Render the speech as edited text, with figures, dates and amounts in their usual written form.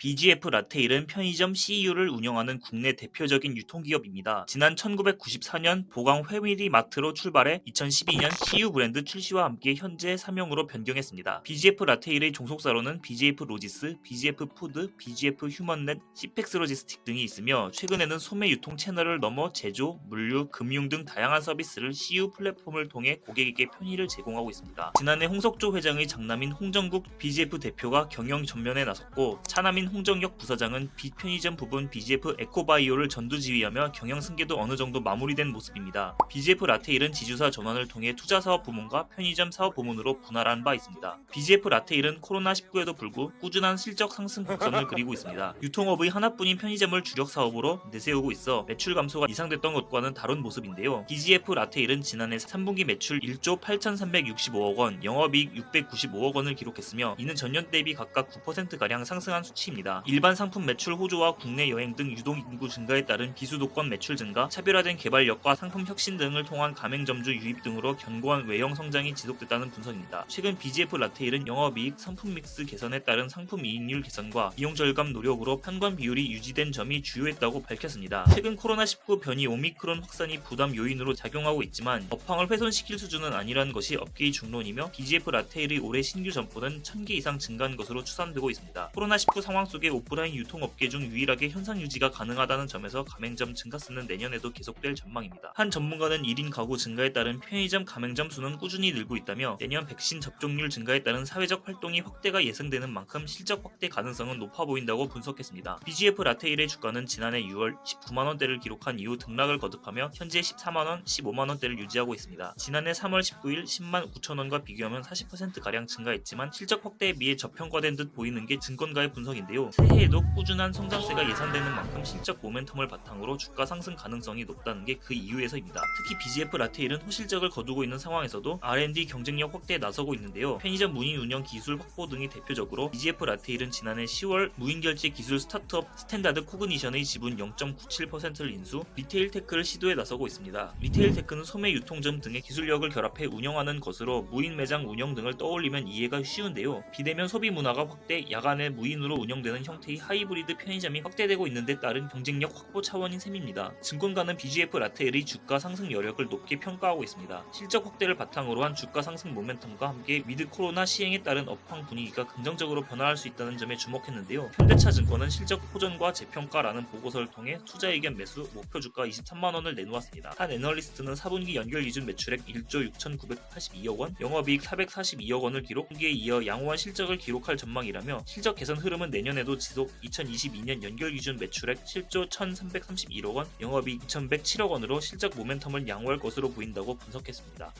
BGF 라테일은 편의점 CU를 운영하는 국내 대표적인 유통기업입니다. 지난 1994년 보강 회밀리마트로 출발해 2012년 CU 브랜드 출시와 함께 현재 사명으로 변경했습니다. BGF 라테일의 종속사로는 BGF 로지스, BGF 푸드, BGF 휴먼넷, 시펙스 로지스틱 등이 있으며 최근에는 소매 유통 채널을 넘어 제조, 물류, 금융 등 다양한 서비스를 CU 플랫폼을 통해 고객에게 편의를 제공하고 있습니다. 지난해 홍석조 회장의 장남인 홍정국 BGF 대표가 경영 전면에 나섰고 차남인 홍정혁 부사장은 편의점 부분 BGF 에코바이오를 전두지휘하며 경영 승계도 어느 정도 마무리된 모습입니다. BGF 라테일은 지주사 전환을 통해 투자사업 부문과 편의점 사업 부문으로 분할한 바 있습니다. BGF 라테일은 코로나19에도 불구 꾸준한 실적 상승 곡선을 그리고 있습니다. 유통업의 하나뿐인 편의점을 주력 사업으로 내세우고 있어 매출 감소가 예상됐던 것과는 다른 모습인데요. BGF 라테일은 지난해 3분기 매출 1조 8,365억 원, 영업이익 695억 원을 기록했으며 이는 전년 대비 각각 9%가량 상승한 수치입니다. 일반 상품 매출 호조와 국내 여행 등 유동 인구 증가에 따른 비수도권 매출 증가, 차별화된 개발력과 상품 혁신 등을 통한 가맹점주 유입 등으로 견고한 외형 성장이 지속됐다는 분석입니다. 최근 BGF 라테일은 영업이익, 상품 믹스 개선에 따른 상품 이익률 개선과 비용 절감 노력으로 판관 비율이 유지된 점이 주요했다고 밝혔습니다. 최근 코로나19 변이 오미크론 확산이 부담 요인으로 작용하고 있지만 업황을 훼손시킬 수준은 아니라는 것이 업계의 중론이며 BGF 라테일의 올해 신규 점포는 1000개 이상 증가한 것으로 추산되고 있습니다. 코로나19 상황 속에 오프라인 유통업계 중 유일하게 현상 유지가 가능하다는 점에서 가맹점 증가세는 내년에도 계속될 전망입니다. 한 전문가는 1인 가구 증가에 따른 편의점 가맹점 수는 꾸준히 늘고 있다며 내년 백신 접종률 증가에 따른 사회적 활동이 확대가 예상되는 만큼 실적 확대 가능성은 높아 보인다고 분석했습니다. BGF 라테일의 주가는 지난해 6월 19만원대를 기록한 이후 등락을 거듭하며 현재 14만원, 15만원대를 유지하고 있습니다. 지난해 3월 19일 10만 9천원과 비교하면 40%가량 증가했지만 실적 확대에 비해 저평가된 듯 보이는 게 증권가의 분석인데요. 새해에도 꾸준한 성장세가 예상되는 만큼 실적 모멘텀을 바탕으로 주가 상승 가능성이 높다는 게 그 이유에서입니다. 특히 BGF 라테일은 호실적을 거두고 있는 상황에서도 R&D 경쟁력 확대에 나서고 있는데요. 편의점 무인 운영 기술 확보 등이 대표적으로 BGF 라테일은 지난해 10월 무인결제 기술 스타트업 스탠다드 코그니션의 지분 0.97%를 인수, 리테일 테크를 시도에 나서고 있습니다. 리테일 테크는 소매 유통점 등의 기술력을 결합해 운영하는 것으로 무인 매장 운영 등을 떠올리면 이해가 쉬운데요. 비대면 소비 문화가 확대, 야간에 무인으로 운영되는 형태의 하이브리드 편의점이 확대되고 있는 데 따른 경쟁력 확보 차원인 셈입니다. 증권가는 BGF 라테일의 주가 상승 여력을 높게 평가하고 있습니다. 실적 확대를 바탕으로 한 주가 상승 모멘텀과 함께 위드 코로나 시행에 따른 업황 분위기가 긍정적으로 변화할 수 있다는 점에 주목했는데요. 현대차증권은 실적 호전과 재평가라는 보고서를 통해 투자 의견 매수 목표 주가 23만원을 내놓았습니다. 한 애널리스트는 4분기 연결 기준 매출액 1조 6,982억 원, 영업이익 442억 원을 기록, 분기에 이어 양호한 실적을 기록할 전망이라며 실적 개선 흐름은 내년에도 지속, 2022년 연결 기준 매출액 7조 1,331억 원, 영업이익 2,107억 원으로 실적 모멘텀을 양호할 것으로 보인다고 분석했습니다.